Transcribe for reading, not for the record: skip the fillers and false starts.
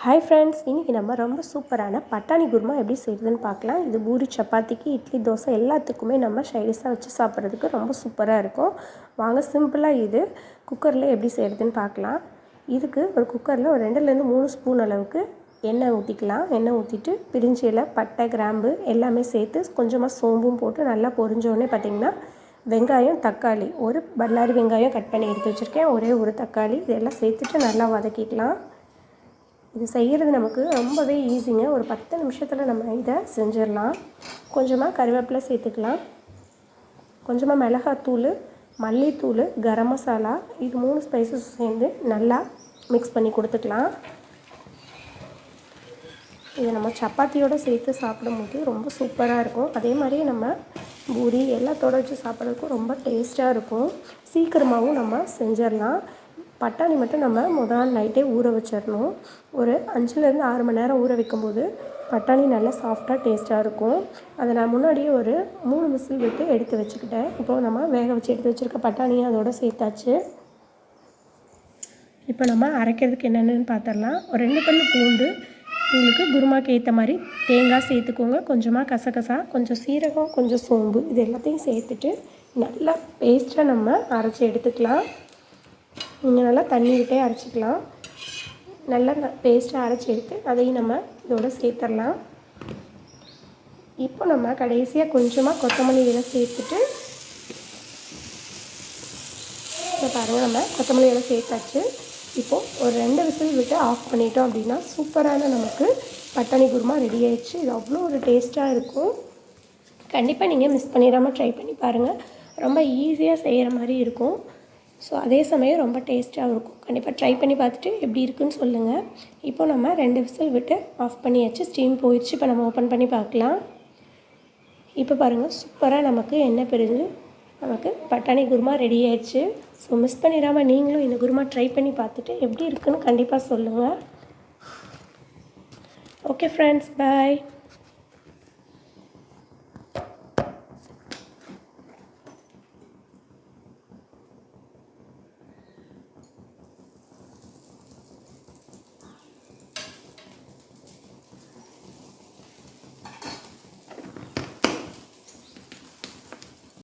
Hi friends, இன்றைக்கி நம்ம ரொம்ப சூப்பரான பட்டாணி குருமா எப்படி செய்யுதுன்னு பார்க்கலாம். இது பூரி, சப்பாத்திக்கு, இட்லி, தோசை எல்லாத்துக்குமே நம்ம சைடிஷாக வச்சு சாப்பிட்றதுக்கு ரொம்ப சூப்பராக இருக்கும். வாங்க சிம்பிளாக இது குக்கரில் எப்படி செய்கிறதுன்னு பார்க்கலாம். இதுக்கு ஒரு குக்கரில் ஒரு 2லேருந்து 3 ஸ்பூன் அளவுக்கு எண்ணெய் ஊற்றிக்கலாம். எண்ணெய் ஊற்றிட்டு பிரிஞ்சி இலை, பட்டை, கிராம்பு எல்லாமே சேர்த்து கொஞ்சமாக சோம்பும் போட்டு நல்லா பொரிஞ்சோடனே பார்த்திங்கன்னா வெங்காயம், தக்காளி, ஒரு பல்லாரி வெங்காயம் கட் பண்ணி எடுத்து வச்சுருக்கேன், ஒரே ஒரு தக்காளி, இதெல்லாம் சேர்த்துட்டு நல்லா வதக்கிக்கலாம். இது செய்கிறது நமக்கு ரொம்பவே ஈஸிங்க. ஒரு 10 நிமிஷத்தில் நம்ம இதை செஞ்சிடலாம். கொஞ்சமாக கறிவேப்பிலை சேர்த்துக்கலாம், கொஞ்சமாக மிளகாத்தூள், மல்லித்தூள், கரம் மசாலா, இது 3 ஸ்பைசஸ் சேர்ந்து நல்லா மிக்ஸ் பண்ணி கொடுத்துக்கலாம். இதை நம்ம சப்பாத்தியோடு சேர்த்து சாப்பிடும்போது ரொம்ப சூப்பராக இருக்கும். அதே மாதிரி நம்ம பூரி எல்லாத்தோடு வச்சு சாப்பிட்றதுக்கும் ரொம்ப டேஸ்ட்டாக இருக்கும். சீக்கிரமாகவும் நம்ம செஞ்சிடலாம். பட்டாணி மட்டும் நம்ம முதல் நாள் நைட்டே ஊற வச்சிடணும். ஒரு 5லேருந்து 6 மணி நேரம் ஊற வைக்கும்போது பட்டாணி நல்லா சாஃப்டாக டேஸ்ட்டாக இருக்கும். அதை நான் முன்னாடியே ஒரு 3 விசில் விட்டு எடுத்து வச்சுக்கிட்டேன். இப்போது நம்ம வேக வச்சு எடுத்து வச்சுருக்க பட்டாணியை அதோடு சேர்த்தாச்சு. இப்போ நம்ம அரைக்கிறதுக்கு என்னென்னு பார்த்துடலாம். ஒரு 2 பல் பூண்டு, உங்களுக்கு குருமாக்கு ஏற்ற மாதிரி தேங்காய் சேர்த்துக்கோங்க, கொஞ்சமாக கசகசா, கொஞ்சம் சீரகம், கொஞ்சம் சோம்பு, இது எல்லாத்தையும் சேர்த்துட்டு நல்லா பேஸ்ட்டாக நம்ம அரைச்சி எடுத்துக்கலாம். நீங்கள் நல்லா தண்ணி விட்டே அரைச்சிக்கலாம். நல்லா பேஸ்ட்டாக அரைச்சி எடுத்து அதையும் நம்ம இதோட சேர்த்துடலாம். இப்போ நம்ம கடைசியாக கொஞ்சமாக கொத்தமல்லி இலை சேர்த்துட்டு இப்போ பாருங்கள், நம்ம கொத்தமல்லி இலை சேர்த்தாச்சு. இப்போது ஒரு 2 விசில் விட்டு ஆஃப் பண்ணிட்டோம் அப்படின்னா சூப்பரான நமக்கு பட்டாணி குருமா ரெடி ஆயிடுச்சு. இது அவ்வளோ ஒரு டேஸ்ட்டாக இருக்கும். கண்டிப்பாக நீங்கள் மிஸ் பண்ணிடாமல் ட்ரை பண்ணி பாருங்கள். ரொம்ப ஈஸியாக செய்கிற மாதிரி இருக்கும். ஸோ அதே சமயம் ரொம்ப டேஸ்ட்டாகவும் இருக்கும். கண்டிப்பாக ட்ரை பண்ணி பார்த்துட்டு எப்படி இருக்குன்னு சொல்லுங்கள். இப்போ நம்ம 2 விசில் விட்டு ஆஃப் பண்ணியாச்சு. ஸ்டீம் போயிடுச்சு. இப்போ நம்ம ஓப்பன் பண்ணி பார்க்கலாம். இப்போ பாருங்கள், சூப்பராக நமக்கு எண்ணெய் பிரிஞ்சு நமக்கு பட்டாணி குருமா ரெடி ஆயிடுச்சு. ஸோ மிஸ் பண்ணிடாமல் நீங்களும் இந்த குருமா ட்ரை பண்ணி பார்த்துட்டு எப்படி இருக்குன்னு கண்டிப்பாக சொல்லுங்கள். ஓகே ஃப்ரெண்ட்ஸ், பாய்.